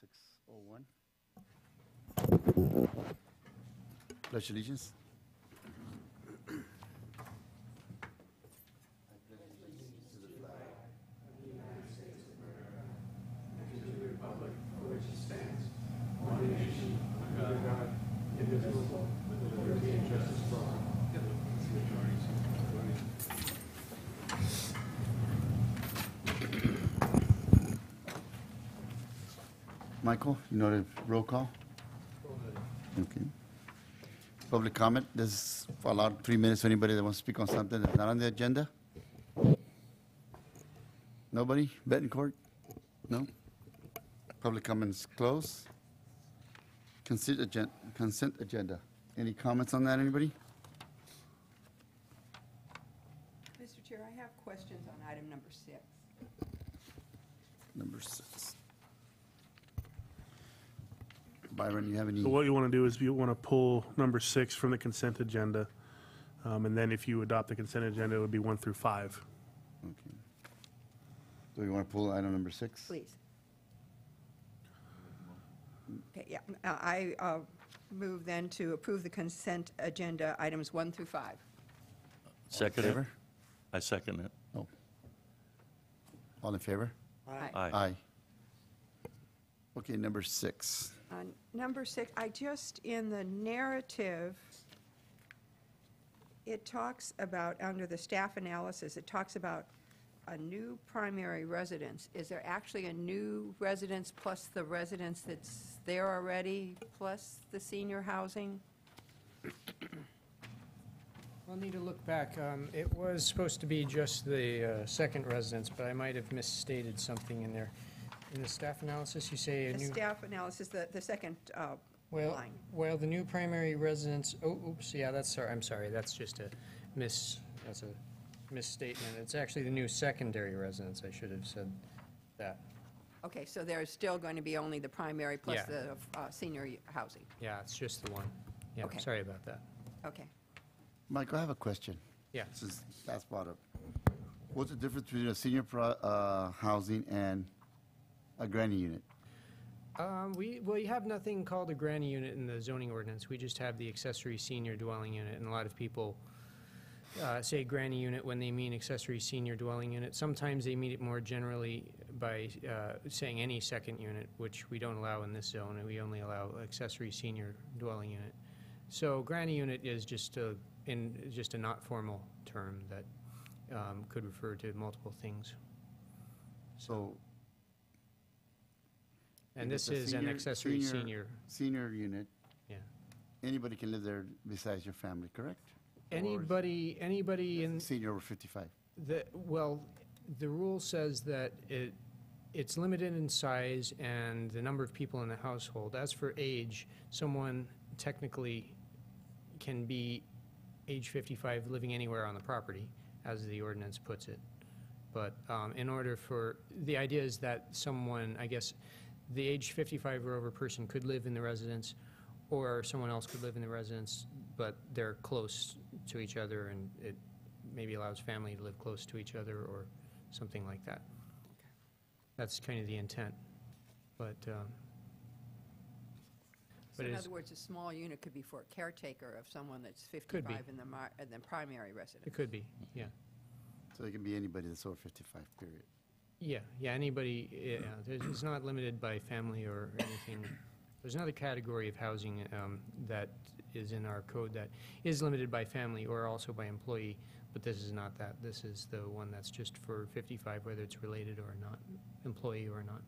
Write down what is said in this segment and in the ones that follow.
6:01. Pledge allegiance. Michael, you know the roll call? Okay. Public comment, this is allowed 3 minutes for anybody that wants to speak on something that's not on the agenda. Nobody? Bettencourt? No? Public comments closed. Consent agenda. Any comments on that, anybody? Mr. Chair, I have questions on item number 6. Number 6. Byron, you have any? So what you want to do is you want to pull number 6 from the consent agenda, and then if you adopt the consent agenda, it would be 1 through 5. Okay. So you want to pull item number 6? Please. Okay, yeah, I move then to approve the consent agenda items 1 through 5. Second it. Favor? I second it. Oh. All in favor? Aye. Aye. Okay, number 6. Number 6, in the narrative, it talks about, under the staff analysis, it talks about a new primary residence. Is there actually a new residence plus the residence that's there already, plus the senior housing? We'll need to look back. It was supposed to be just the second residence, but I might have misstated something in there. In the staff analysis, you say a The new... staff analysis, the second line. Well, the new primary residence, oops, yeah, I'm sorry, that's just that's a misstatement. It's actually the new secondary residence, I should have said that. Okay, so there's still going to be only the primary plus Yeah. the senior housing. Yeah, it's just the one. Yeah, Okay. sorry about that. Okay. Michael, I have a question. Yeah. Since that's brought up. What's the difference between a senior housing and a granny unit? We have nothing called a granny unit in the zoning ordinance. We just have the accessory senior dwelling unit, and a lot of people say granny unit when they mean accessory senior dwelling unit. Sometimes they mean it more generally by saying any second unit, which we don't allow in this zone, and we only allow accessory senior dwelling unit. So granny unit is just a not formal term that could refer to multiple things. So. And if this it's a is an accessory senior. Senior unit. Yeah. Anybody can live there besides your family, correct? Anybody in Senior over 55. well, the rule says that it's limited in size and the number of people in the household. As for age, someone technically can be age 55 living anywhere on the property, as the ordinance puts it. But in order for, the idea is that someone, I guess, the age 55 or over person could live in the residence, or someone else could live in the residence, but they're close to each other, and it maybe allows family to live close to each other or something like that. That's kind of the intent. But So in it is, other words, a small unit could be for a caretaker of someone that's Could be. 55 in the primary residence. it could be, yeah. So it can be anybody that's over 55, period. Yeah, anybody, it's not limited by family or anything. There's another category of housing that is in our code that is limited by family or also by employee, but this is not that. This is the one that's just for 55, whether it's related or not, employee or not.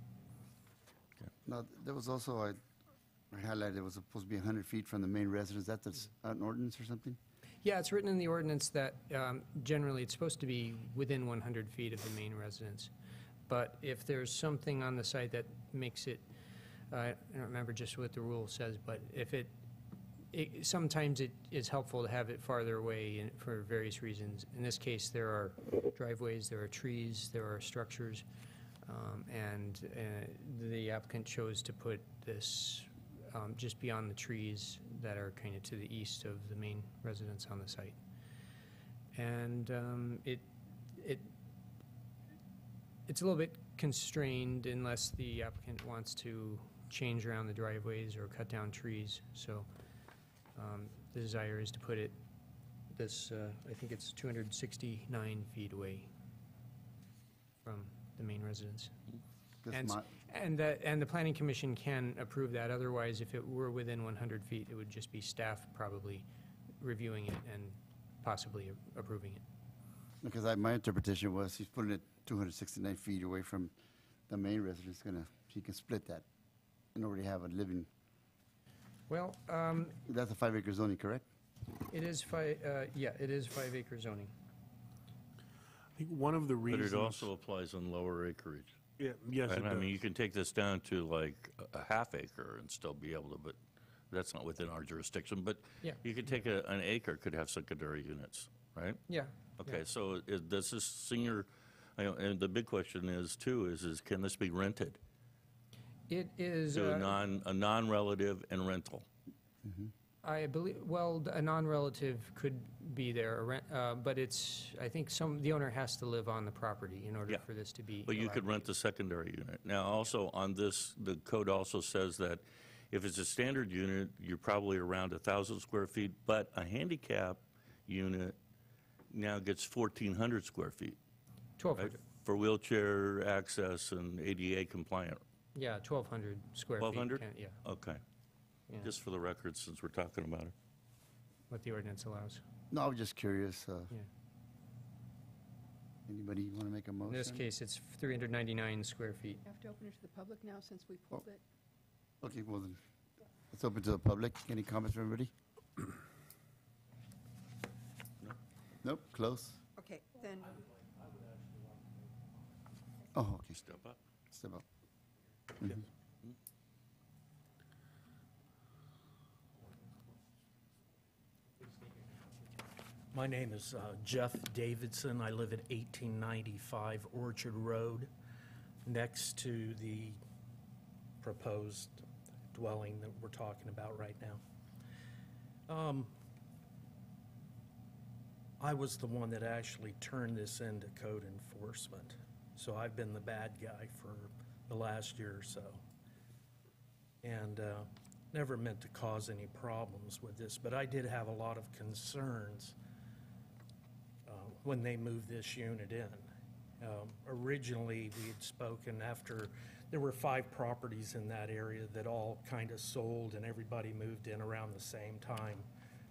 Now, there was also, I highlighted, it was supposed to be 100 feet from the main residence. That's an ordinance or something? Yeah, it's written in the ordinance that generally it's supposed to be within 100 feet of the main residence. But if there's something on the site that makes it, I don't remember just what the rule says, but if sometimes it is helpful to have it farther away for various reasons. In this case, there are driveways, there are trees, there are structures, and the applicant chose to put this just beyond the trees that are kind of to the east of the main residence on the site. And it's a little bit constrained unless the applicant wants to change around the driveways or cut down trees. So the desire is to put it I think it's 269 feet away from the main residence. This And, mi- and the planning commission can approve that. Otherwise, if it were within 100 feet, it would just be staff probably reviewing it and possibly approving it. Because my interpretation was he's putting it 269 feet away from the main residence, he can split that and already have a living. Well, That's a 5-acre zoning, correct? it is it is 5-acre zoning. I think one of the But reasons. it also applies on lower acreage. Yeah, yes, it And I mean, you does. can take this down to like a half acre and still be able to, but that's not within our jurisdiction. But Yeah. you could take an acre, could have secondary units, right? Yeah. Okay, so does this senior, and the big question is too, is can this be rented It is, to a non-relative and rental? I believe, well, a non-relative could be there, but I think the owner has to live on the property in order Yeah. for this to be But you allowed could to rent the secondary unit. Now, also on this, the code also says that if it's a standard unit, you're probably around 1,000 square feet, but a handicap unit now gets 1,400 square feet, right? 1,200, For wheelchair access and ADA compliant. yeah, 1,200 square feet. 1,200? Yeah, Okay. yeah, Just for the record, since we're talking about it. what the ordinance allows. No, I was just curious. Yeah. Anybody want to make a motion? In this case, it's 399 square feet. You have to open it to the public now since we pulled it. Okay, well then, let's open to the public. Any comments from everybody? Nope, close. Okay, then, Oh, okay, Step up. step up. My name is Jeff Davidson. I live at 1895 Orchard Road, next to the proposed dwelling that we're talking about right now. I was the one that actually turned this into code enforcement, so I've been the bad guy for the last year or so. And never meant to cause any problems with this, but I did have a lot of concerns when they moved this unit in. Originally, we had spoken after, there were 5 properties in that area that all kind of sold and everybody moved in around the same time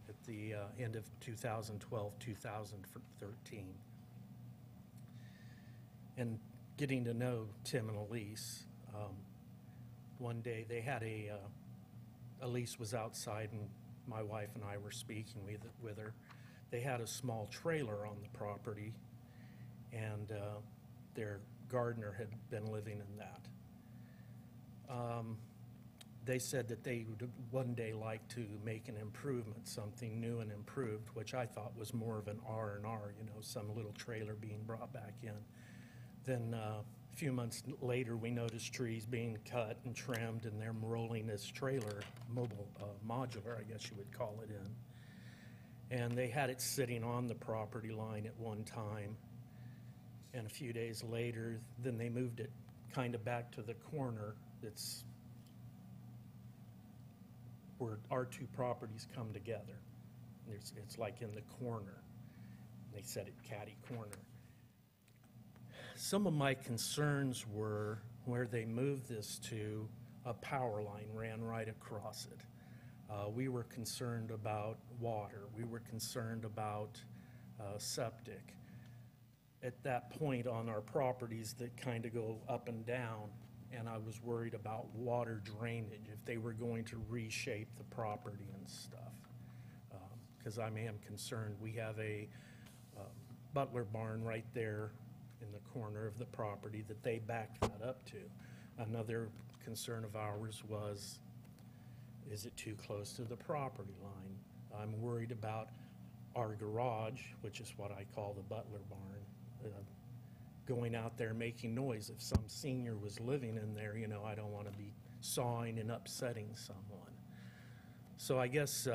at the end of 2012, 2013. And getting to know Tim and Elise, one day they had Elise was outside and my wife and I were speaking with her. They had a small trailer on the property, and their gardener had been living in that. They said that they would one day like to make an improvement, something new and improved, which I thought was more of an R&R, some little trailer being brought back in. Then a few months later, we noticed trees being cut and trimmed, and they're rolling this trailer, mobile, modular, I guess you would call it, in. And they had it sitting on the property line at one time. And a few days later, then they moved it kind of back to the corner that's where our 2 properties come together. It's like in the corner. They said it catty corner. Some of my concerns were where they moved this to, a power line ran right across it. We were concerned about water. We were concerned about septic. At that point on our properties that kind of go up and down, and I was worried about water drainage, if they were going to reshape the property and stuff. Because I am concerned. We have a Butler barn right there in the corner of the property that they backed that up to. Another concern of ours was, is it too close to the property line? I'm worried about our garage, which is what I call the Butler barn, going out there making noise. If some senior was living in there, I don't want to be sawing and upsetting someone. So I guess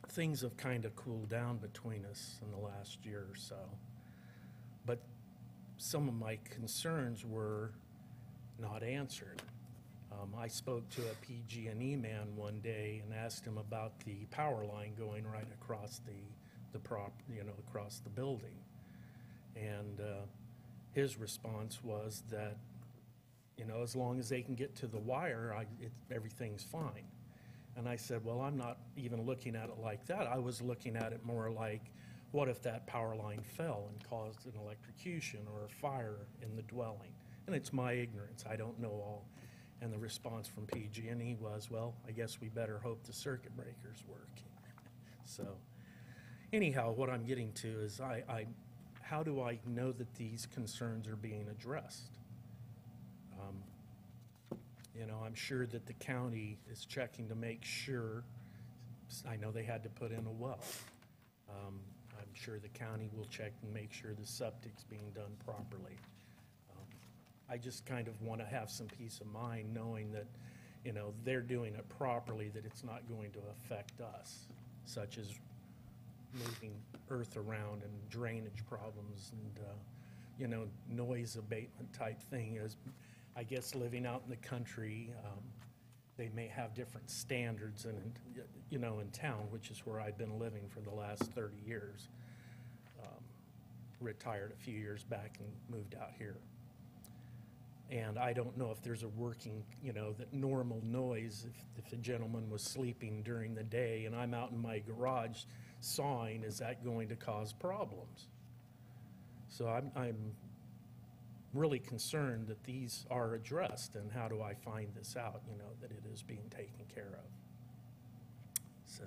things have kind of cooled down between us in the last year or so. But some of my concerns were not answered. I spoke to a PG&E man one day and asked him about the power line going right across across the building. And his response was that, as long as they can get to the wire, everything's fine. And I said, well, I'm not even looking at it like that. I was looking at it more like, what if that power line fell and caused an electrocution or a fire in the dwelling? And it's my ignorance. I don't know all. And the response from PG&E was, well, I guess we better hope the circuit breakers work. So anyhow, what I'm getting to is how do I know that these concerns are being addressed? I'm sure that the county is checking to make sure. I know they had to put in a well. I'm sure the county will check and make sure the septic's being done properly. I just kind of want to have some peace of mind knowing that, they're doing it properly, that it's not going to affect us, such as moving earth around and drainage problems and, noise abatement type thing. Is, I guess, living out in the country, they may have different standards in town, which is where I've been living for the last 30 years. Retired a few years back and moved out here. And I don't know if there's a working, that normal noise, if a gentleman was sleeping during the day and I'm out in my garage sawing, is that going to cause problems? So I'm really concerned that these are addressed, and how do I find this out, that it is being taken care of? So.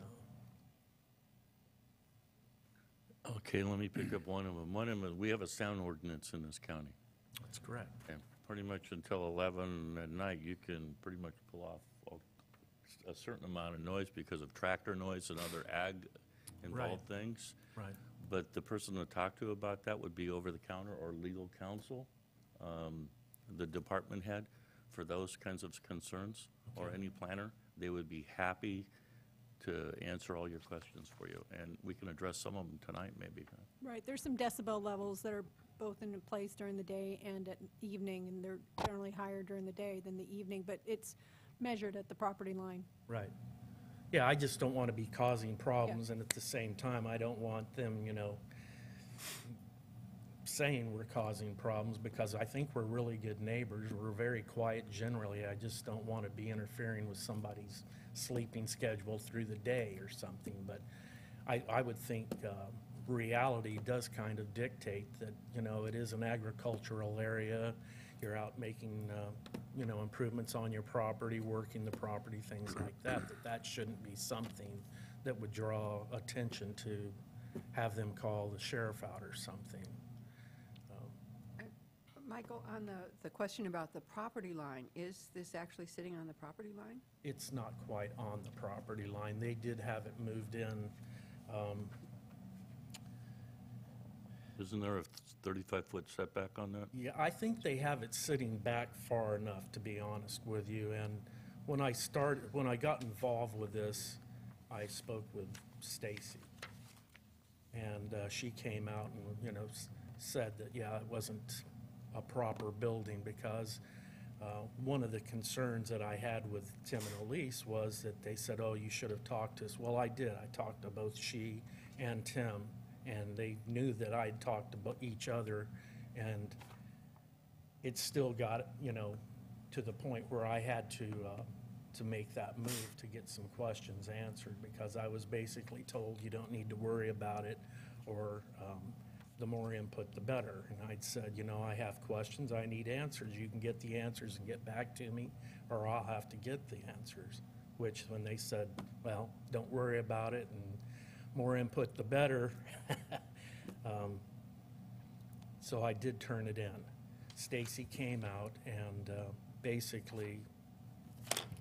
Okay, let me pick up one of them. One of them, we have a sound ordinance in this county. That's correct. And pretty much until 11 at night, you can pretty much pull off a certain amount of noise because of tractor noise and other ag-involved things. Right. But the person to talk to about that would be over-the-counter or legal counsel, the department head, for those kinds of concerns, or any planner. They would be happy to answer all your questions for you, and we can address some of them tonight, maybe. Right, there's some decibel levels that are both in place during the day and at evening, and they're generally higher during the day than the evening, but it's measured at the property line. Right. Yeah, I just don't want to be causing problems, and at the same time, I don't want them, saying we're causing problems, because I think we're really good neighbors. We're very quiet generally. I just don't want to be interfering with somebody's sleeping schedule through the day or something. But I would think reality does kind of dictate that, it is an agricultural area. You're out making, improvements on your property, working the property, things like that, that shouldn't be something that would draw attention to have them call the sheriff out or something. Michael, on the question about the property line, is this actually sitting on the property line? It's not quite on the property line. They did have it moved in. Isn't there a 35-foot setback on that? Yeah, I think they have it sitting back far enough, to be honest with you. And when I got involved with this, I spoke with Stacy. And she came out and, said that, yeah, it wasn't a proper building, because one of the concerns that I had with Tim and Elise was that they said, oh, you should have talked to us. Well, I did. I talked to both she and Tim, and they knew that I'd talked to each other, and it still got, to the point where I had to make that move to get some questions answered, because I was basically told you don't need to worry about it, or the more input, the better. And I'd said, I have questions, I need answers. You can get the answers and get back to me, or I'll have to get the answers. Which, when they said, well, don't worry about it, and more input, the better. So I did turn it in. Stacy came out, and basically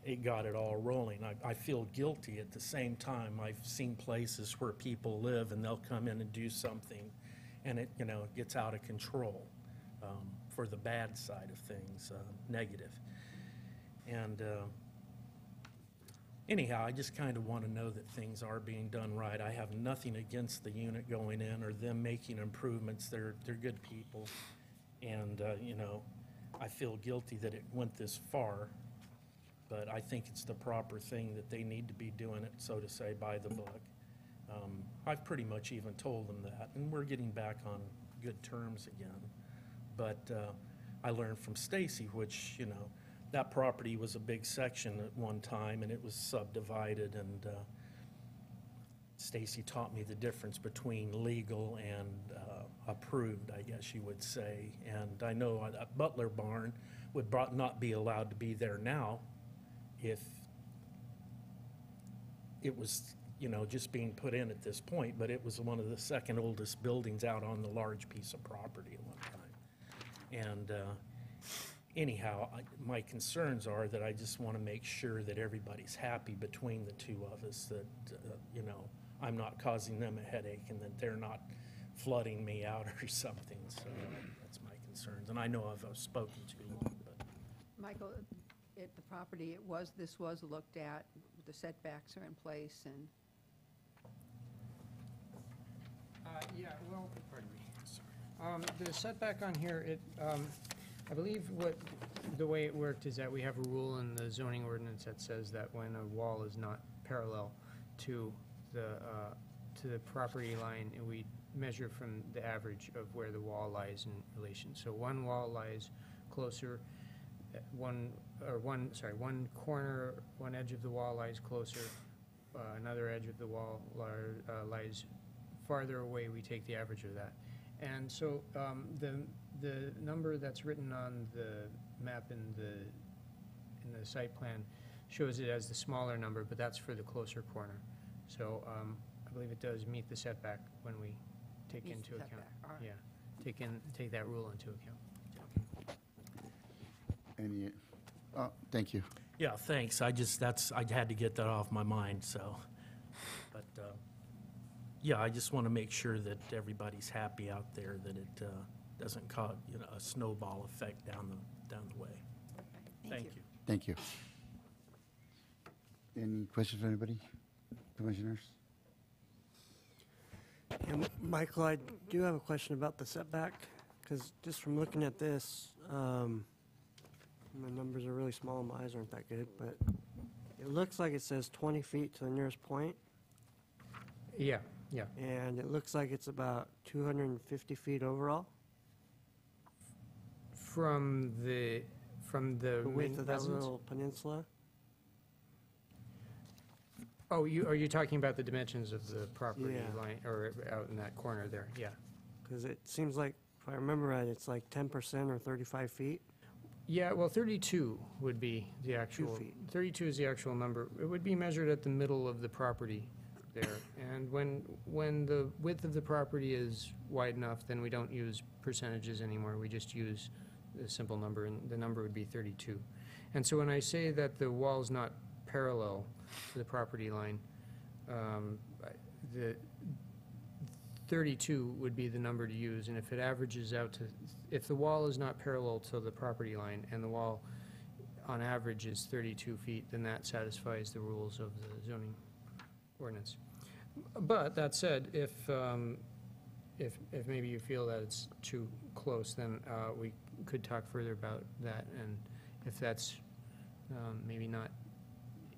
it got it all rolling. I feel guilty at the same time. I've seen places where people live and they'll come in and do something, and it gets out of control, for the bad side of things, negative. And anyhow, I just kind of want to know that things are being done right. I have nothing against the unit going in or them making improvements. They're good people, And, you know, I feel guilty that it went this far, but I think it's the proper thing that they need to be doing it, so to say, by the book. I've pretty much even told them that, and we're getting back on good terms again. But I learned from Stacy, which, you know, that property was a big section at one time, and it was subdivided, and Stacy taught me the difference between legal and approved, I guess you would say. And I know that Butler Barn would not be allowed to be there now if it was, you know, just being put in at this point, but it was one of the second oldest buildings out on the large piece of property at one time. And anyhow, my concerns are that I just want to make sure that everybody's happy between the two of us, that, you know, I'm not causing them a headache and that they're not flooding me out or something. So that's my concerns. And I know I've spoken too long, but. Michael, at the property, this was looked at, the setbacks are in place, and Yeah, well, pardon me, sorry. The setback on here, I believe the way it worked is that we have a rule in the zoning ordinance that says that when a wall is not parallel to the property line, and we measure from the average of where the wall lies in relation. So one wall lies closer, one corner, one edge of the wall lies closer, another edge of the wall lies farther away, we take the average of that. And so the number that's written on the map in the site plan shows it as the smaller number, but that's for the closer corner. So I believe it does meet the setback when we take Meets into the account. setback, all right. Yeah, take that rule into account. Any, thank you. Yeah, thanks. I had to get that off my mind, so. But, yeah, I just want to make sure that everybody's happy out there, that it doesn't cause, you know, a snowball effect down the way. Thank you. Thank you. Any questions for anybody, commissioners? Yeah, Michael, I do have a question about the setback, because just from looking at this, my numbers are really small and my eyes aren't that good, but it looks like it says 20 feet to the nearest point, Yeah, and it looks like it's about 250 feet overall. from the The width main of that residence? little peninsula. Oh, are you talking about the dimensions of the property Yeah. line, or out in that corner there? Yeah. Because it seems like, if I remember right, it's like 10% or 35 feet. Yeah, well, 32 would be the actual. feet. 32 is the actual number. It would be measured at the middle of the property there. And when the width of the property is wide enough, then we don't use percentages anymore. We just use a simple number, and the number would be 32. And so when I say that the wall's not parallel to the property line, the 32 would be the number to use. And if it averages out to, if the wall is not parallel to the property line and the wall on average is 32 feet, then that satisfies the rules of the zoning ordinance. But that said, if maybe you feel that it's too close, then we could talk further about that. And if that's maybe not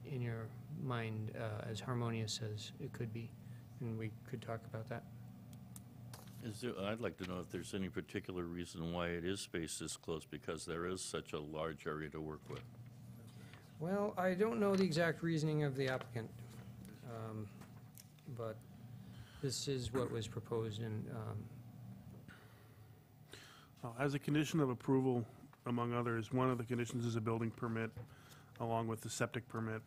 in your mind as harmonious as it could be, then we could talk about that. I'd like to know if there's any particular reason why it is spaced this close, because there is such a large area to work with. Well, I don't know the exact reasoning of the applicant, but this is what was proposed, and As a condition of approval, among others, one of the conditions is a building permit, along with the septic permit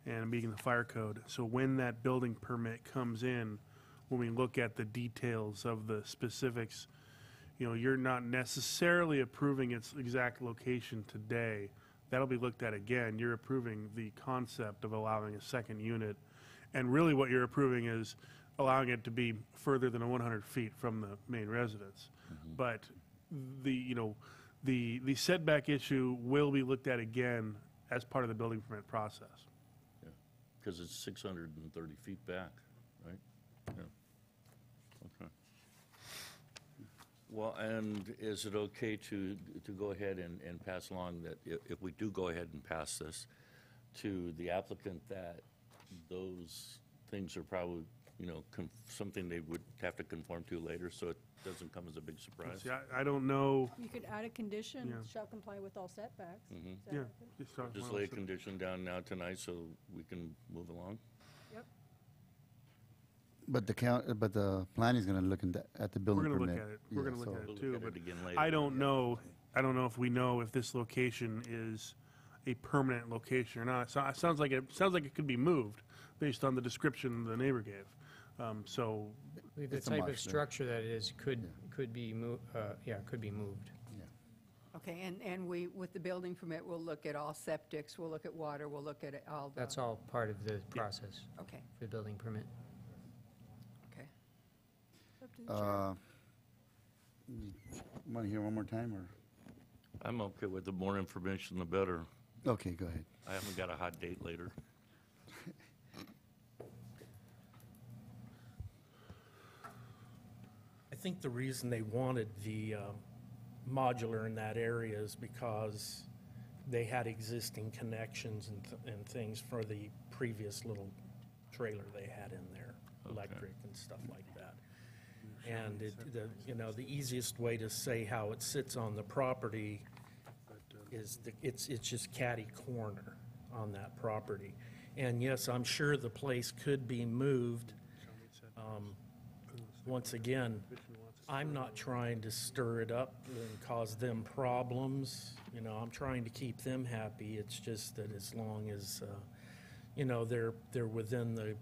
and meeting the fire code. So when that building permit comes in, when we look at the details of the specifics, you know, you're not necessarily approving its exact location today. That'll be looked at again. You're approving the concept of allowing a second unit. And really what you're approving is allowing it to be further than 100 feet from the main residence. But the setback issue will be looked at again as part of the building permit process. Yeah, because it's 630 feet back, right? Yeah. Okay. Well, and is it okay to go ahead and pass along that if we do go ahead and pass this to the applicant, that those things are probably, something they would have to conform to later, so it doesn't come as a big surprise? See, I don't know, You could add a condition, Yeah. shall comply with all setbacks. Is that yeah. okay? just talk Just about lay a it. condition down now tonight so we can move along? Yep. But the plan is gonna look at the We're building gonna permit. look at it, we're Yeah, gonna look so- at We'll it too, look at but it again later. I don't know if we know if this location is a permanent location or not. So it sounds like it could be moved based on the description the neighbor gave. So, The It's a type of marsh there. structure that it is could be moved. Okay, and we, with the building permit, we'll look at all septics, we'll look at water, we'll look at all the... That's all part of the process Okay, for the building permit. okay. Up to the chair. Want to hear one more time, or? I'm okay with the more information, the better. Okay, go ahead. I haven't got a hot date later. I think the reason they wanted the modular in that area is because they had existing connections and things for the previous little trailer they had in there, electric and stuff like that. And the easiest way to say how it sits on the property is it's just catty corner on that property. And yes, I'm sure the place could be moved. Once again, I'm not trying to stir it up and cause them problems. I'm trying to keep them happy. It's just that as long as, they're within the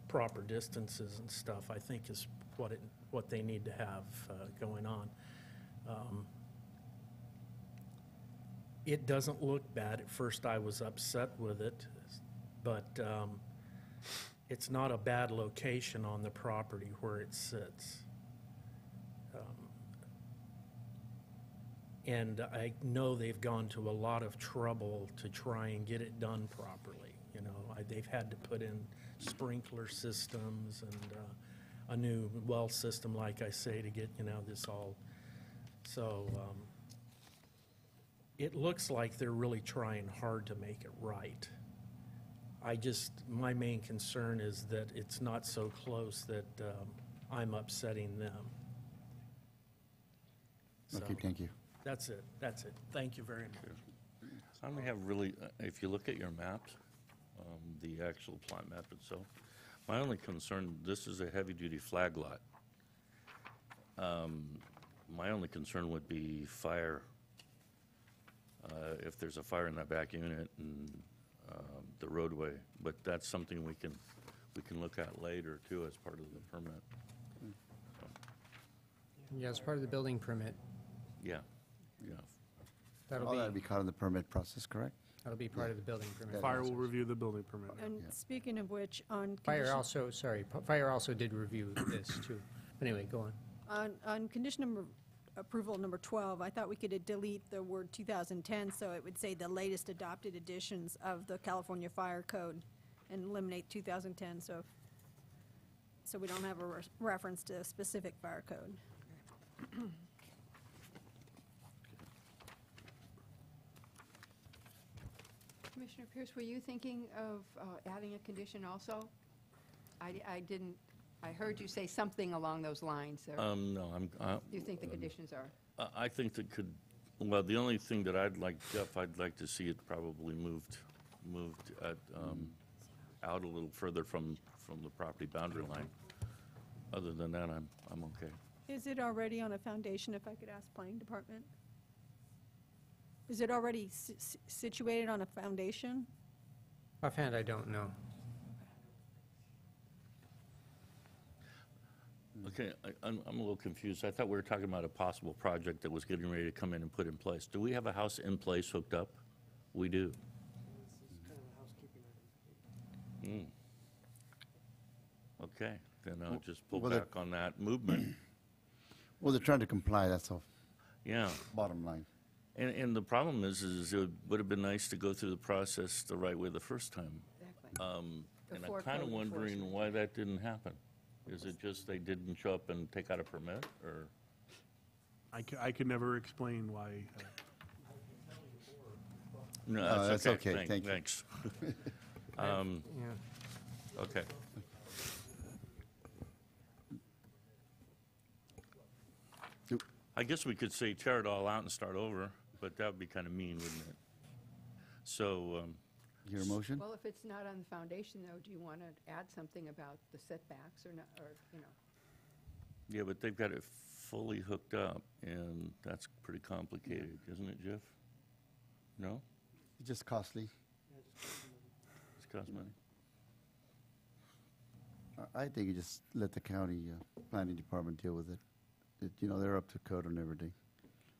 proper distances and stuff, I think is what they need to have going on. It doesn't look bad. At first, I was upset with it, but it's not a bad location on the property where it sits. And I know they've gone to a lot of trouble to try and get it done properly. They've had to put in sprinkler systems and a new well system, like I say, to get, this all. So it looks like they're really trying hard to make it right. My main concern is that it's not so close that I'm upsetting them. So, Okay, thank you. that's it. Thank you very much. I only have really, if you look at your maps, the actual plot map itself, my only concern, this is a heavy-duty flag lot. My only concern would be fire. If there's a fire in that back unit and the roadway, but that's something we can look at later too as part of the permit. Yeah, as part of the building permit, Yeah. that'll All that'll be, be part of the permit process, correct? that'll be part of the building permit. fire will review the building permit. And speaking of which, on Fire condition, fire also did review this too. Anyway, go on. On condition approval number 12, I thought we could delete the word 2010, so it would say the latest adopted editions of the California Fire Code and eliminate 2010, so we don't have a reference to a specific fire code. Commissioner Pierce, were you thinking of adding a condition also? I heard you say something along those lines. Or No, you think the conditions are? I think that well, the only thing that I'd like to see it probably moved out a little further from the property boundary line. Other than that, I'm okay. Is it already on a foundation, if I could ask planning department? Is it already situated on a foundation? Offhand, I don't know. Okay, I'm a little confused. I thought we were talking about a possible project that was getting ready to come in and put in place. Do we have a house in place hooked up? We do. Okay, then I'll just pull well, that- back on that movement. Well, they're trying to comply, that's all, Yeah, bottom line. and the problem is it would have been nice to go through the process the right way the first time. Exactly. And Before I'm kind of code wondering enforcement. why that didn't happen. Is it just they didn't show up and take out a permit, or? I could never explain why. No, that's that's okay. okay. Thank you. Thanks. Yeah. Okay. I guess we could say tear it all out and start over, but that would be kind of mean, wouldn't it? So, Your motion? Well, if it's not on the foundation, though, do you want to add something about the setbacks or not, or, you know? yeah, but they've got it fully hooked up, and that's pretty complicated, isn't it, Jeff? No? It's just costly. It's cost money? I think you just let the county planning department deal with it. You know, they're up to code on everything.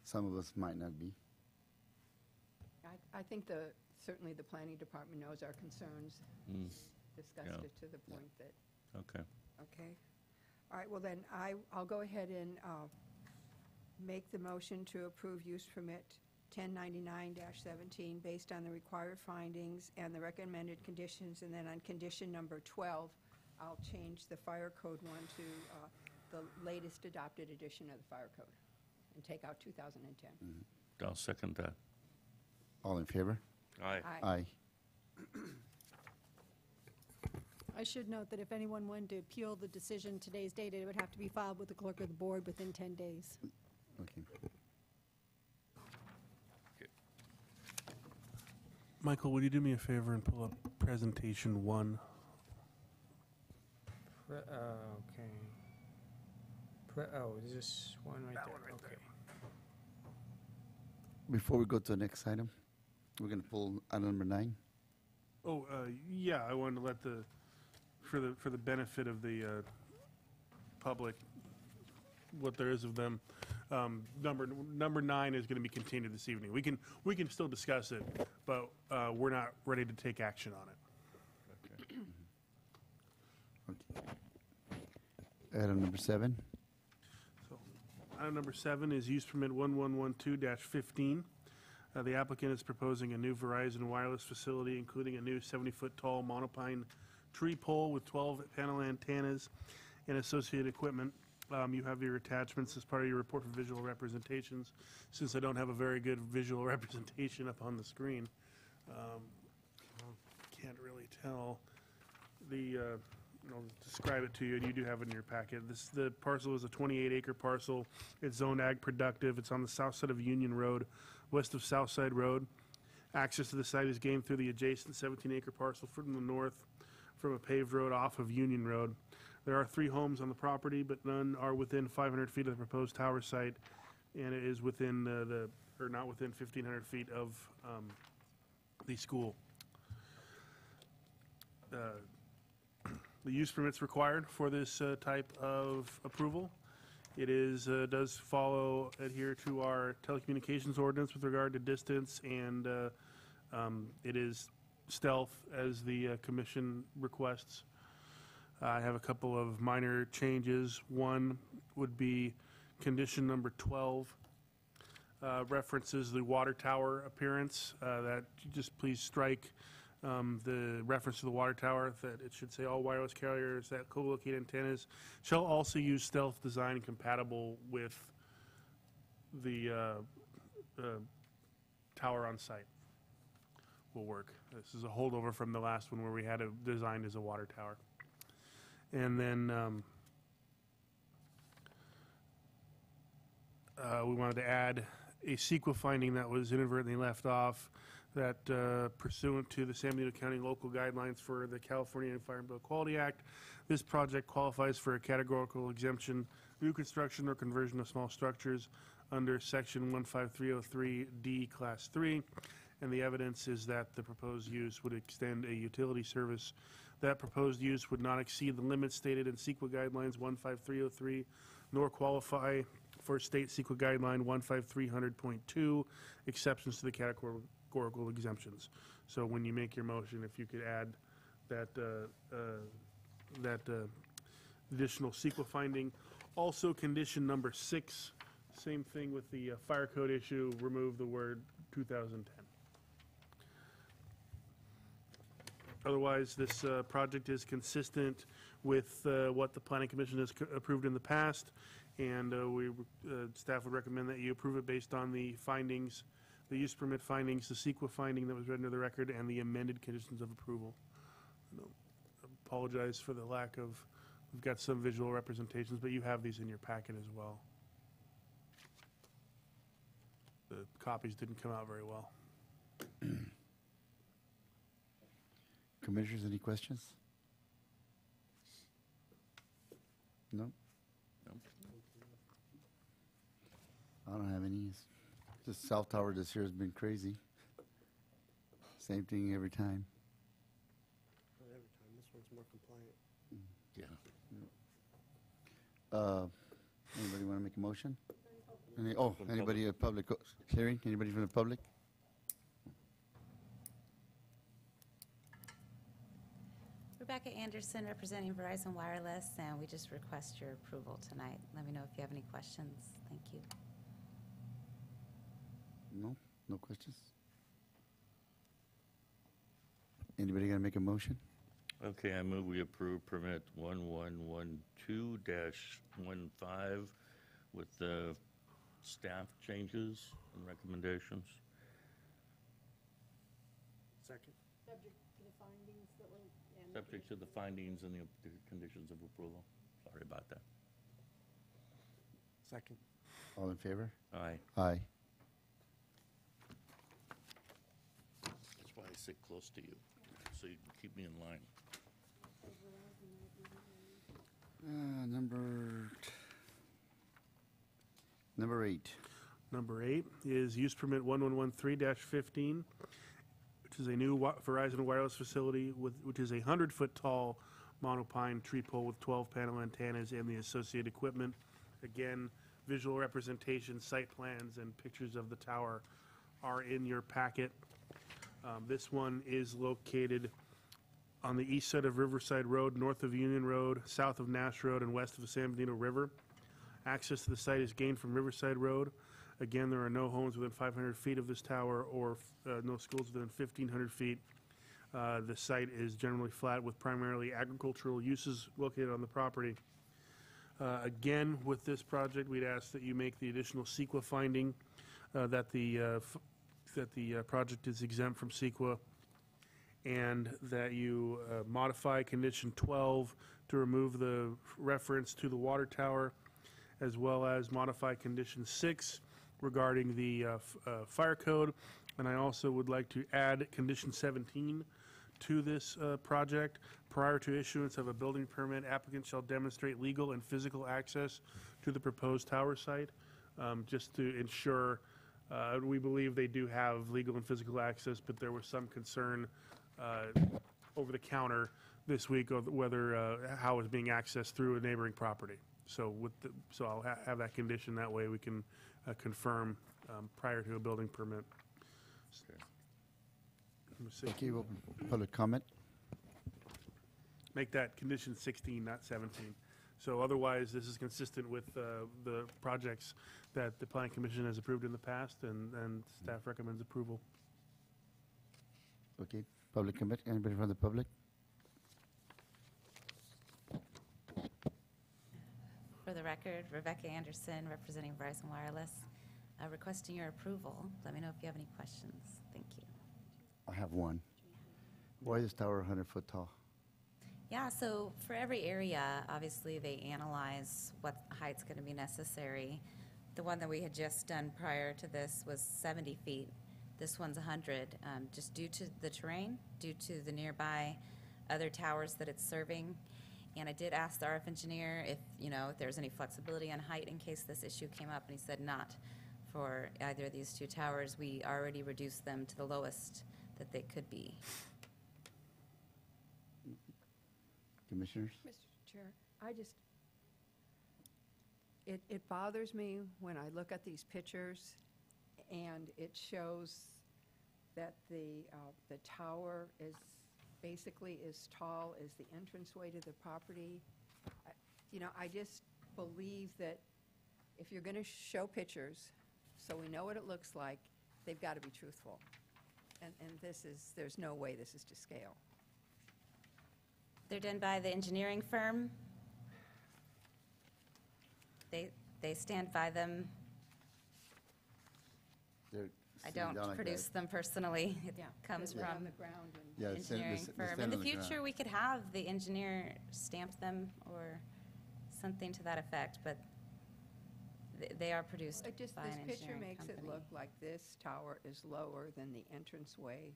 Some of us might not be. I think certainly the planning department knows our concerns, discussed Yeah. it to the point that, Okay. okay. All right, well then, I'll go ahead and make the motion to approve use permit 1099-17 based on the required findings and the recommended conditions, and then on condition number 12, I'll change the fire code one to the latest adopted edition of the fire code and take out 2010. I'll second that. All in favor? Aye. Aye. I should note that if anyone wanted to appeal the decision today's date, it would have to be filed with the clerk of the board within 10 days. Okay. Michael, would you do me a favor and pull up presentation 1? Okay. Oh, is this one right That there? one right Okay. Before we go to the next item, we're going to pull item number 9. Oh, yeah, I wanted to let for the benefit of the public, what there is of them. Number 9 is going to be continued this evening. We can still discuss it, but we're not ready to take action on it. Item number 7. So, item number 7 is use permit 1112-15. The applicant is proposing a new Verizon wireless facility, including a new 70-foot tall monopine tree pole with 12 panel antennas and associated equipment. You have your attachments as part of your report for visual representations. Since I don't have a very good visual representation up on the screen, can't really tell I'll describe it to you, and you do have it in your packet. The parcel is a 28-acre parcel. It's zoned ag productive. It's on the south side of Union Road, west of Southside Road. Access to the site is gained through the adjacent 17-acre parcel from the north from a paved road off of Union Road. There are 3 homes on the property, but none are within 500 feet of the proposed tower site, and it is within not within 1,500 feet of the school. The use permit's required for this type of approval. It does adhere to our telecommunications ordinance with regard to distance, and it is stealth as the commission requests. I have a couple of minor changes. One would be condition number 12, references the water tower appearance. That you just please strike the reference to the water tower, that it should say all wireless carriers that co-locate antennas shall also use stealth design compatible with the tower on site. Will work. This is a holdover from the last one where we had it designed as a water tower. And then we wanted to add a CEQA finding that was inadvertently left off, that pursuant to the San Benito County local guidelines for the California Environmental Quality Act, this project qualifies for a categorical exemption, new construction or conversion of small structures under section 15303D Class 3, and the evidence is that the proposed use would extend a utility service. That proposed use would not exceed the limits stated in CEQA guidelines 15303, nor qualify for state CEQA guideline 15300.2, exceptions to the categorical exemptions. So when you make your motion, if you could add that additional CEQA finding. Also, condition number 6, same thing with the fire code issue, remove the word 2010. Otherwise, this project is consistent with what the Planning Commission has approved in the past, And staff would recommend that you approve it based on the findings, the use permit findings, the CEQA finding that was read into the record, and the amended conditions of approval. No, apologize for the lack of, we've got some visual representations, but you have these in your packet as well. The copies didn't come out very well. Commissioners, any questions? No? No. I don't have any. It's just South Tower this year has been crazy. Same thing every time. Not every time, this one's more compliant. Yeah. Anybody want to make a motion? Anybody at public hearing? Anybody from the public? Rebecca Anderson, representing Verizon Wireless, and we just request your approval tonight. Let me know if you have any questions. Thank you. No? No questions? Anybody gonna make a motion? Okay, I move we approve permit 1112-15 with the staff changes and recommendations. Second. Subject to the findings that were. Subject to the findings and the conditions of approval. Sorry about that. Second. All in favor? Aye. Aye. That's why I sit close to you, so you can keep me in line. Number 8. Number 8 is use permit 1113-15, which is a new Verizon wireless facility which is a 100-foot tall monopine tree pole with 12 panel antennas and the associated equipment. Again, visual representation, site plans, and pictures of the tower are in your packet. This one is located on the east side of Riverside Road, north of Union Road, south of Nash Road, and west of the San Bernardino River. Access to the site is gained from Riverside Road. Again, there are no homes within 500 feet of this tower or no schools within 1,500 feet. The site is generally flat with primarily agricultural uses located on the property. Again, with this project, we'd ask that you make the additional CEQA finding that the project is exempt from CEQA, and that you modify condition 12 to remove the reference to the water tower, as well as modify condition 6 regarding the fire code. And I also would like to add condition 17 to this project. Prior to issuance of a building permit, applicant shall demonstrate legal and physical access to the proposed tower site, just to ensure, we believe they do have legal and physical access, but there was some concern over the counter this week of whether, how it's being accessed through a neighboring property. So so I'll have that condition, that way we can confirm prior to a building permit. Okay. Number 16. Thank you. Open public comment. Make that condition 16, not 17. So otherwise, this is consistent with the projects that the Planning Commission has approved in the past, and staff recommends approval. Okay. Public comment. Anybody from the public? For the record, Rebecca Anderson, representing Verizon Wireless, requesting your approval. Let me know if you have any questions. Thank you. I have one. Why is this tower 100 foot tall? Yeah, so for every area, obviously, they analyze what height's going to be necessary. The one that we had just done prior to this was 70 feet. This one's 100, just due to the terrain, due to the nearby other towers that it's serving. And I did ask the RF engineer if there's any flexibility on height in case this issue came up, and he said not for either of these two towers. We already reduced them to the lowest that they could be. Commissioners? Mr. Chair, it bothers me when I look at these pictures and it shows that the tower is basically as tall as the entranceway to the property. I just believe that if you're going to show pictures so we know what it looks like, they've got to be truthful. And there's no way this is to scale. They're done by the engineering firm. they stand by them. They're I sitting down don't like produce that. them personally. It Yeah, comes they're on from the ground and Yeah, it's stand- engineering they firm. stand In the on the ground. future, we could have the engineer stamp them or something to that effect, but they are produced It just, by this an picture engineering makes it company. look like this tower is lower than the entranceway,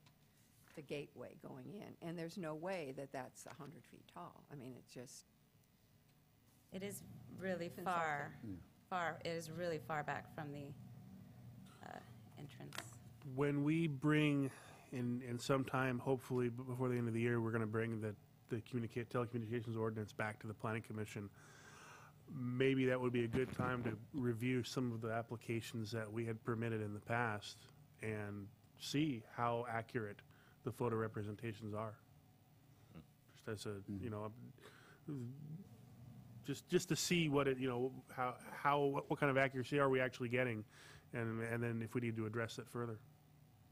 the gateway going in, and there's no way that that's 100 feet tall. I mean, it's just, It is really It's far, it is really far back from the entrance. When we bring, in sometime, hopefully before the end of the year, we're going to bring the telecommunications ordinance back to the planning commission. Maybe that would be a good time to review some of the applications that we had permitted in the past and see how accurate the photo representations are. Just as a, you know, just to see what it, you know, what kind of accuracy are we actually getting, and then if we need to address it further.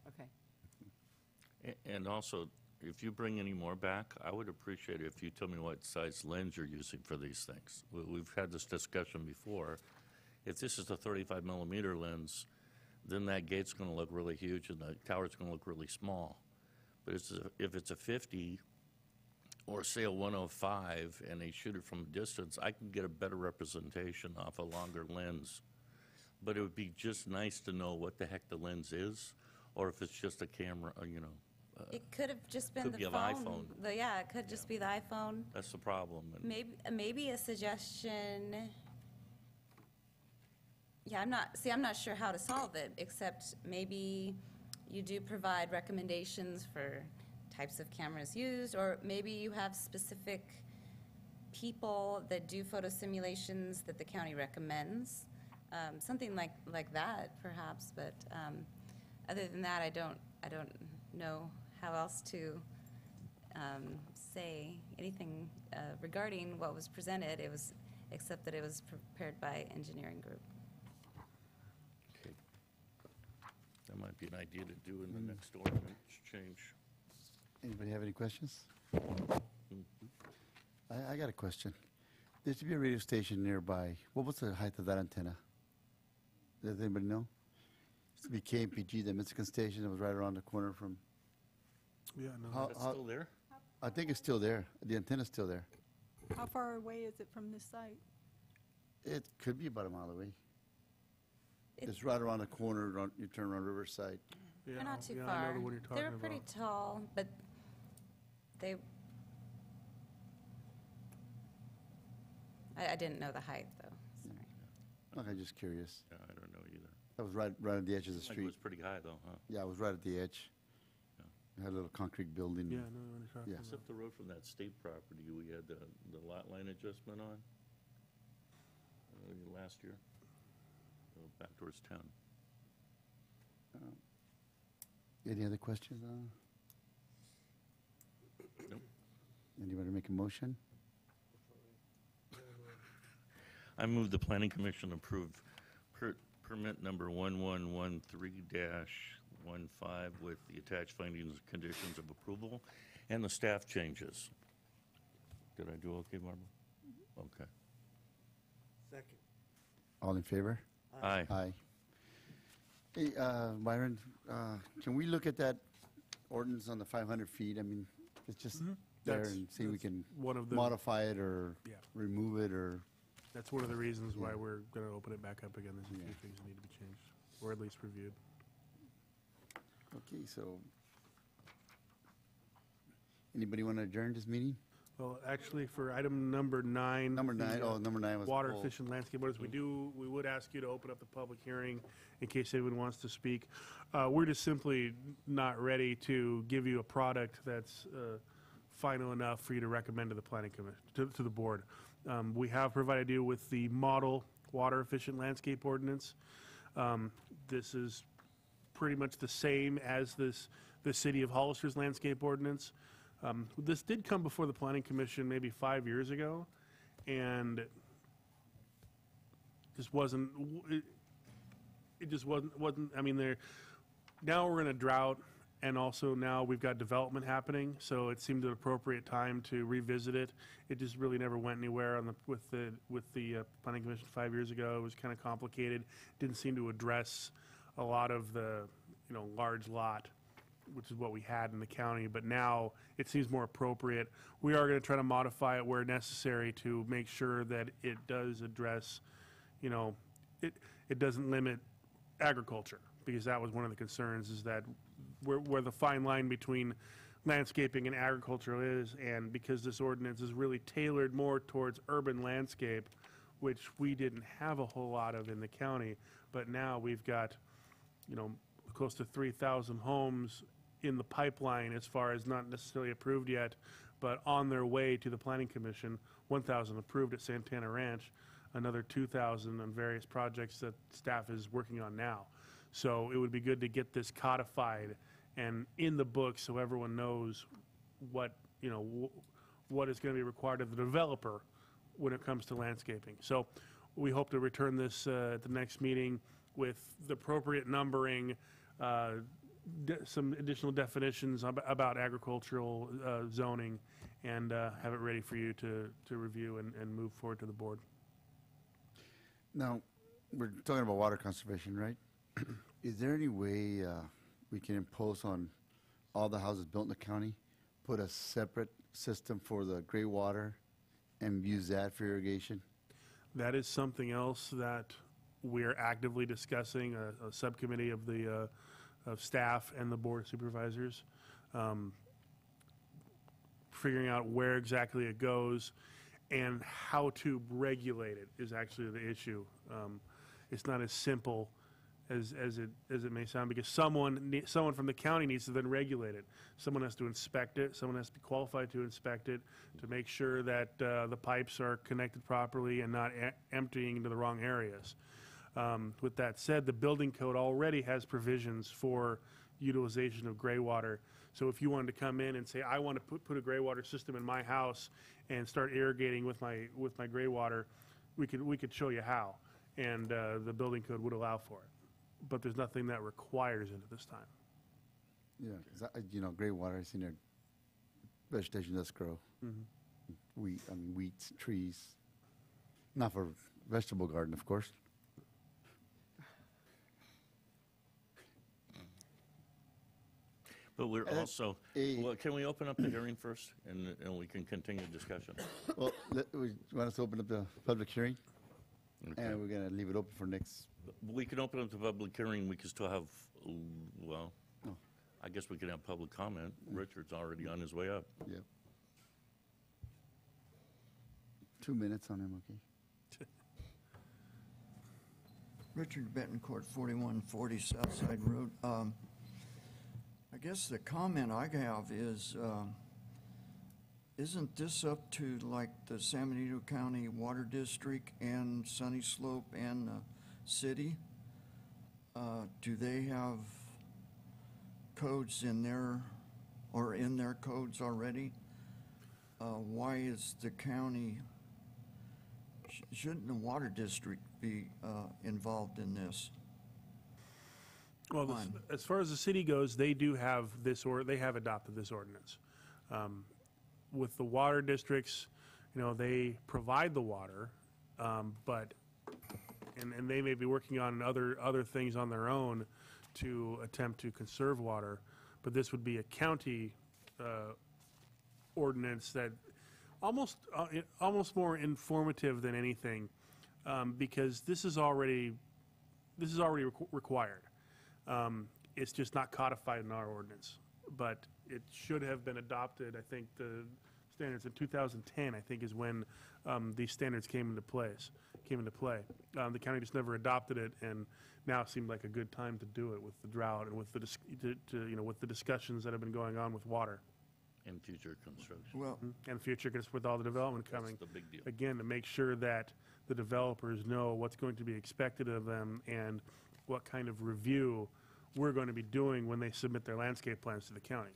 okay. And also, if you bring any more back, I would appreciate it if you tell me what size lens you're using for these things. We've had this discussion before. If this is a 35 millimeter lens, then that gate's going to look really huge and the tower's going to look really small. But if it's a 50 or say a 105 and they shoot it from a distance, I can get a better representation off a longer lens. But it would be just nice to know what the heck the lens is, or if it's just a camera, you know. It could have just been Could the be an phone. iPhone. Yeah, it could just be the iPhone. That's the problem. And Maybe a suggestion, yeah, I'm not sure how to solve it, except maybe you do provide recommendations for types of cameras used, or maybe you have specific people that do photo simulations that the county recommends, something like that, perhaps, but other than that, I don't know how else to say anything regarding what was presented. It was, except that it was prepared by engineering group. okay. That might be an idea to do in the next ordinance change. Anybody have any questions? I got a question. There used to be a radio station nearby. What was the height of that antenna? Does anybody know? It used to be KMPG, the Mexican station that was right around the corner from, Yeah, no. How- That's still there? I think it's still there. The antenna's still there. How far away is it from this site? It could be about a mile away. It- It's right around the corner, you turn around Riverside. Yeah, They're not too yeah, I far. know the one you're talking They're about. pretty tall, but they, I didn't know the height, though, sorry. Okay, just curious. Yeah, I don't know either. That was right at the edge of the I think it street. was pretty high though, huh? Yeah, it was right at the edge. Yeah. It had a little concrete building. Yeah, I know what you're talking Yeah. about. It's up the road from that state property we had the lot line adjustment on last year, back towards town. Any other questions? Nope. Anybody make a motion? I move the planning commission approve permit number 1113-15 with the attached findings and conditions of approval and the staff changes. Did I do okay, Barbara? Okay. Second. All in favor? Aye. Aye. Hey, Byron, can we look at that ordinance on the 500 feet? I mean, it's just there That's- and see if we that's can one of the- modify it or Yeah. remove it or, That's one of the reasons why Yeah. we're going to open it back up again. There's a few Yeah. things that need to be changed, or at least reviewed. okay, so. Anybody want to adjourn this meeting? Well, actually, for item number 9. Number the, 9, number 9 was. Water pulled. efficient landscape orders, we would ask you to open up the public hearing in case anyone wants to speak. We're just simply not ready to give you a product that's final enough for you to recommend to the planning commission, to the board. We have provided you with the model water efficient landscape ordinance. This is pretty much the same as the city of Hollister's landscape ordinance. This did come before the planning commission maybe 5 years ago, and just wasn't, it just wasn't, I mean, now we're in a drought, And also now we've got development happening, so it seemed an appropriate time to revisit it. It just really never went anywhere with the Planning Commission 5 years ago. It was kind of complicated. Didn't seem to address a lot of the, large lot, which is what we had in the county, but now it seems more appropriate. We are going to try to modify it where necessary to make sure that it does address, it doesn't limit agriculture, because that was one of the concerns, is that where the fine line between landscaping and agriculture is, and because this ordinance is really tailored more towards urban landscape, which we didn't have a whole lot of in the county, but now we've got, close to 3,000 homes in the pipeline as far as not necessarily approved yet, but on their way to the Planning Commission, 1,000 approved at Santana Ranch, another 2,000 on various projects that staff is working on now. So it would be good to get this codified and in the book so everyone knows what, what is going to be required of the developer when it comes to landscaping. So we hope to return this at the next meeting with the appropriate numbering, some additional definitions about agricultural zoning, and have it ready for you to review and move forward to the board. Now, we're talking about water conservation, right? Is there any way we can impose on all the houses built in the county, put a separate system for the gray water and use that for irrigation? That is something else that we're actively discussing, a subcommittee of the of staff and the board of supervisors, figuring out where exactly it goes and how to regulate it is actually the issue. It's not as simple as it may sound, because someone from the county needs to then regulate it. Someone has to inspect it. Someone has to be qualified to inspect it to make sure that the pipes are connected properly and not emptying into the wrong areas. With that said, the building code already has provisions for utilization of gray water. So if you wanted to come in and say, I want to put a gray water system in my house and start irrigating with my gray water, we could show you how, and the building code would allow for it. But there's nothing that requires it at this time. Yeah, 'cause gray water, I've seen their vegetation does grow. Weeds, trees. Not for vegetable garden, of course. But we're also, a- well, can we open up the hearing first, and we can continue discussion? Well, we want us to open up the public hearing, Okay. and we're going to leave it open for next. We can open up the public hearing, we can still have, well, Oh. I guess we can have public comment. Richard's already on his way up. Yep. 2 minutes on him, okay? Richard Betancourt, 4140 Southside Road. I guess the comment I have is, isn't this up to like the San Benito County Water District and Sunny Slope and the city? Do they have codes in their codes already? Why is the county, shouldn't the water district be involved in this? Well, Fine. as far as the city goes, they do have this, or they have adopted this ordinance. With the water districts, they provide the water, but and they may be working on other things on their own to attempt to conserve water, but this would be a county ordinance that almost more informative than anything, because this is already required. It's just not codified in our ordinance, but it should have been adopted. I think the standards in 2010, I think, is when these standards came into play. The county just never adopted it, and now it seemed like a good time to do it with the drought and with with the discussions that have been going on with water And future construction. Well, and future, because with all the development coming. That's the big deal. Again, to make sure that the developers know what's going to be expected of them and what kind of review we're going to be doing when they submit their landscape plans to the county.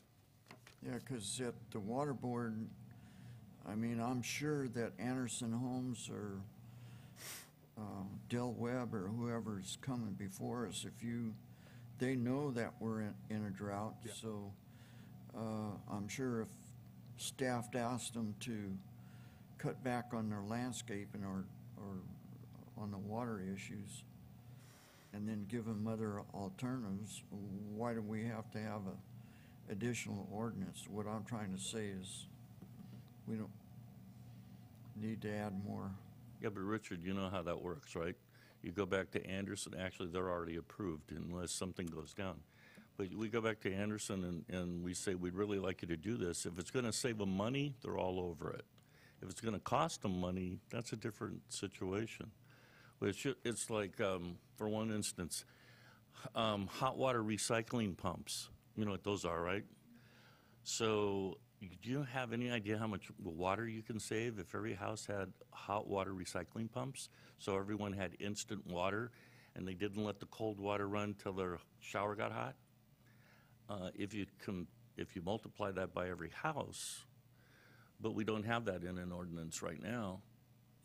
yeah, because at the water board, I'm sure that Anderson Homes or Del Webb or whoever's coming before us, they know that we're in a drought, Yeah. so I'm sure if staff asked them to cut back on their landscaping or on the water issues, and then give them other alternatives, why do we have to have a additional ordinance? What I'm trying to say is, we don't need to add more. Yeah, but Richard, you know how that works, right? You go back to Anderson, actually, they're already approved unless something goes down. But we go back to Anderson and we say, we'd really like you to do this. If it's gonna save them money, they're all over it. If it's gonna cost them money, that's a different situation. But it's like, for one instance, hot water recycling pumps, you know what those are, right? So, do you have any idea how much water you can save if every house had hot water recycling pumps? So everyone had instant water, and they didn't let the cold water run till their shower got hot? If you multiply that by every house, but we don't have that in an ordinance right now,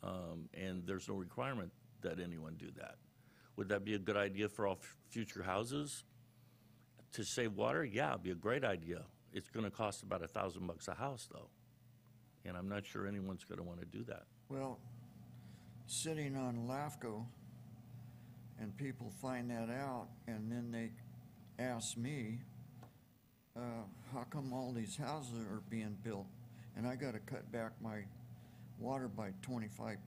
and there's no requirement that anyone do that. Would that be a good idea for all future houses? To save water? Yeah, it'd be a great idea. It's gonna cost about $1,000 a house, though. And I'm not sure anyone's gonna wanna do that. Well, sitting on LAFCO, and people find that out, and then they ask me, how come all these houses are being built? And I gotta cut back my water by 25%.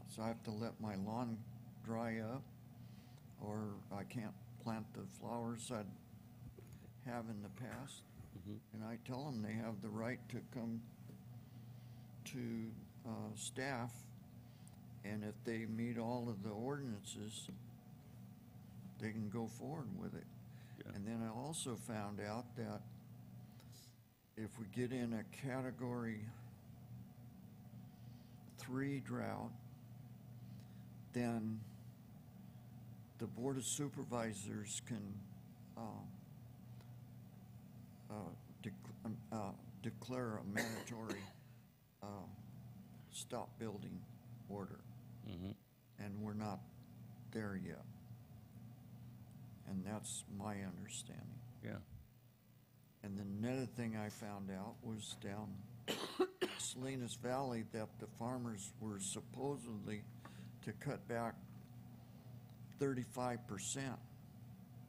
So I have to let my lawn dry up, or I can't plant the flowers I'd have in the past. And I tell them they have the right to come to staff, and if they meet all of the ordinances, they can go forward with it. Yeah. And then I also found out that if we get in a Category 3 drought, then the Board of Supervisors can declare a mandatory stop building order. And we're not there yet. And that's my understanding. Yeah. And then another thing I found out was down Salinas Valley that the farmers were supposedly to cut back 35%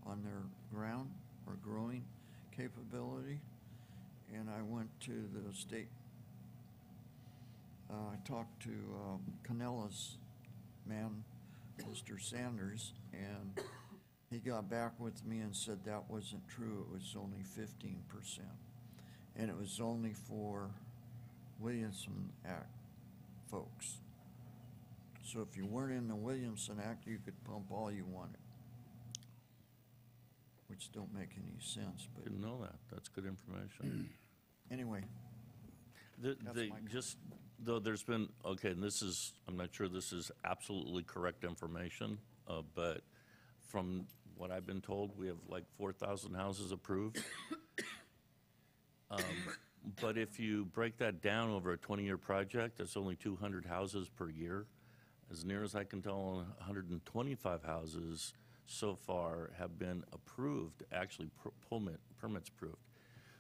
on their ground or growing capability. And I went to the state, I talked to Canella's man, Mr. Sanders, and he got back with me and said that wasn't true. It was only 15%. And it was only for Williamson Act folks. So if you weren't in the Williamson Act, you could pump all you wanted, which don't make any sense, but Didn't know that. That's good information. anyway. That's my Just, though there's been, okay, and this is, I'm not sure this is absolutely correct information, but from what I've been told, we have like 4,000 houses approved. But if you break that down over a 20-year project, that's only 200 houses per year. As near as I can tell, 125 houses so far have been approved, actually permits approved.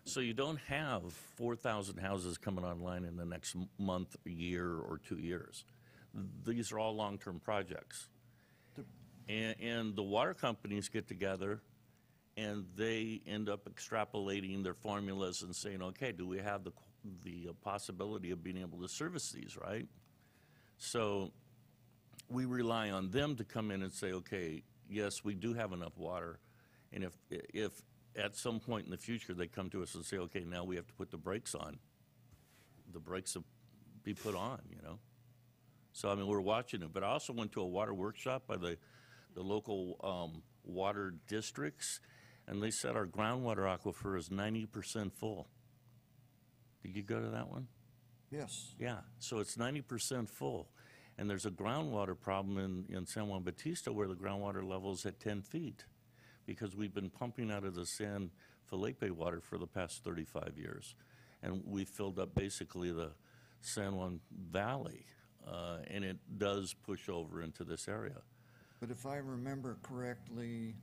So you don't have 4,000 houses coming online in the next month, year, or 2 years. These are all long-term projects. And the water companies get together and they end up extrapolating their formulas and saying, okay, do we have the possibility of being able to service these, right? So we rely on them to come in and say, okay, yes, we do have enough water. And if at some point in the future they come to us and say, okay, now we have to put the brakes on, the brakes will be put on, you know? So, I mean, we're watching it. But I also went to a water workshop by the local water districts, and they said our groundwater aquifer is 90% full. Did you go to that one? Yes. Yeah, so it's 90% full. And there's a groundwater problem in San Juan Bautista where the groundwater level is at 10 feet because we've been pumping out of the San Felipe water for the past 35 years. And we filled up basically the San Juan Valley, and it does push over into this area. But if I remember correctly,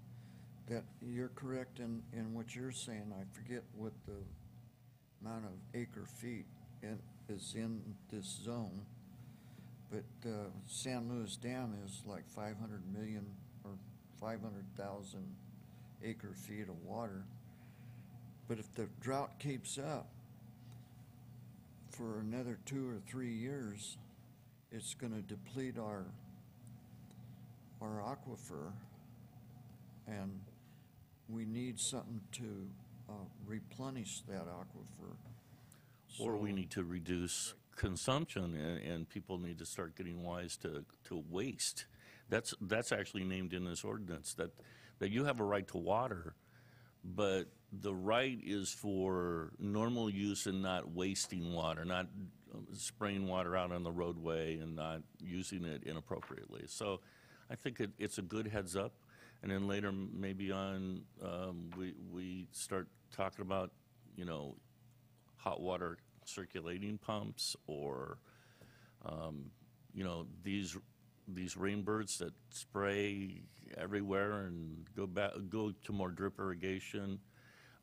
that you're correct in what you're saying. I forget what the amount of acre feet is in this zone. But San Luis Dam is like 500 million or 500,000 acre feet of water. But if the drought keeps up for another 2 or 3 years, it's going to deplete our aquifer, and we need something to replenish that aquifer. Or we So- need to reduce consumption, and people need to start getting wise to waste. That's actually named in this ordinance, that you have a right to water, but the right is for normal use and not wasting water, not spraying water out on the roadway and not using it inappropriately. So I think it's a good heads up, and then later maybe on, we start talking about, hot water circulating pumps, or, these rainbirds that spray everywhere and go to more drip irrigation.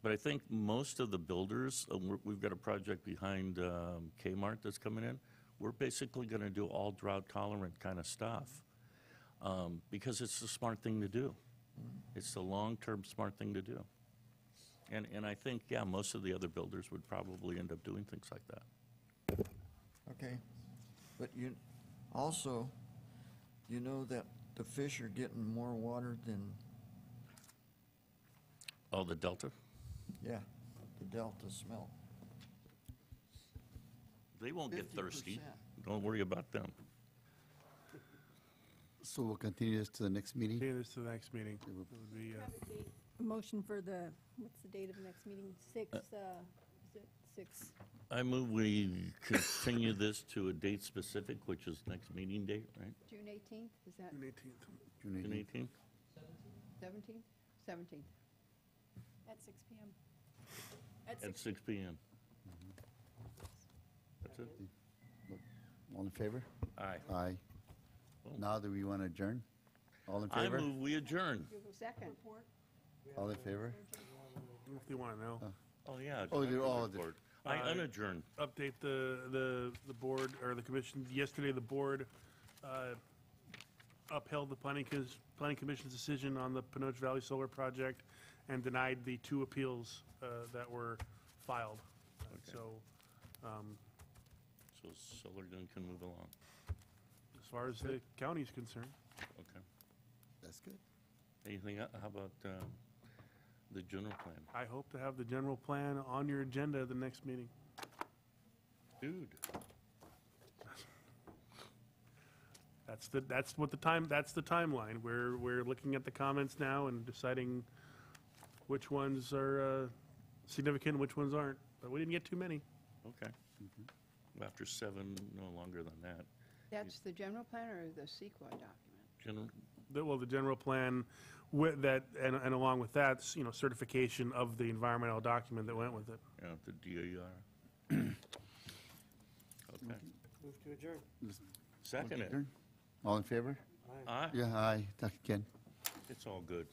But I think most of the builders, we've got a project behind Kmart that's coming in. We're basically going to do all drought tolerant kind of stuff, because it's the smart thing to do. It's the long-term smart thing to do. And I think, yeah, most of the other builders would probably end up doing things like that. Okay, but you know that the fish are getting more water than, Oh, the Delta? yeah, the delta smelt. They won't get thirsty. 50%. Don't worry about them. So we'll continue this to the next meeting? Continue this to the next meeting. It would be, Motion for what's the date of the next meeting? Is it 6? I move we continue this to a date specific, which is next meeting date, right? June 18th, is that June 18th. June June 18th. 18th 17th? 17th. At 6 p.m. at 6 p.m. That's it? All in favor? Aye. Aye. Boom. Now do we want to adjourn? All in I favor? move we adjourn. You go second. All in favor? I don't know if you want to know. Oh, yeah. Oh, director's they're all- report. I unadjourned. Update the board, or the commission. Yesterday, the board upheld the planning commission's decision on the Pinoche Valley Solar Project and denied the 2 appeals that were filed. Okay. So, So Silverton can move along. as far as the county is concerned, Okay. That's good. Anything, how about the general plan? I hope to have the general plan on your agenda at the next meeting. Dude. That's the timeline. We're looking at the comments now and deciding which ones are significant, and which ones aren't. But we didn't get too many. Okay. After 7, no longer than that. That's the general plan or the CEQA document? General, The general plan with that, and along with that, certification of the environmental document that went with it. the DAR. Okay. Move to adjourn. Second it. Adjourn? All in favor? Aye. Yeah, aye. Talk again. It's all good.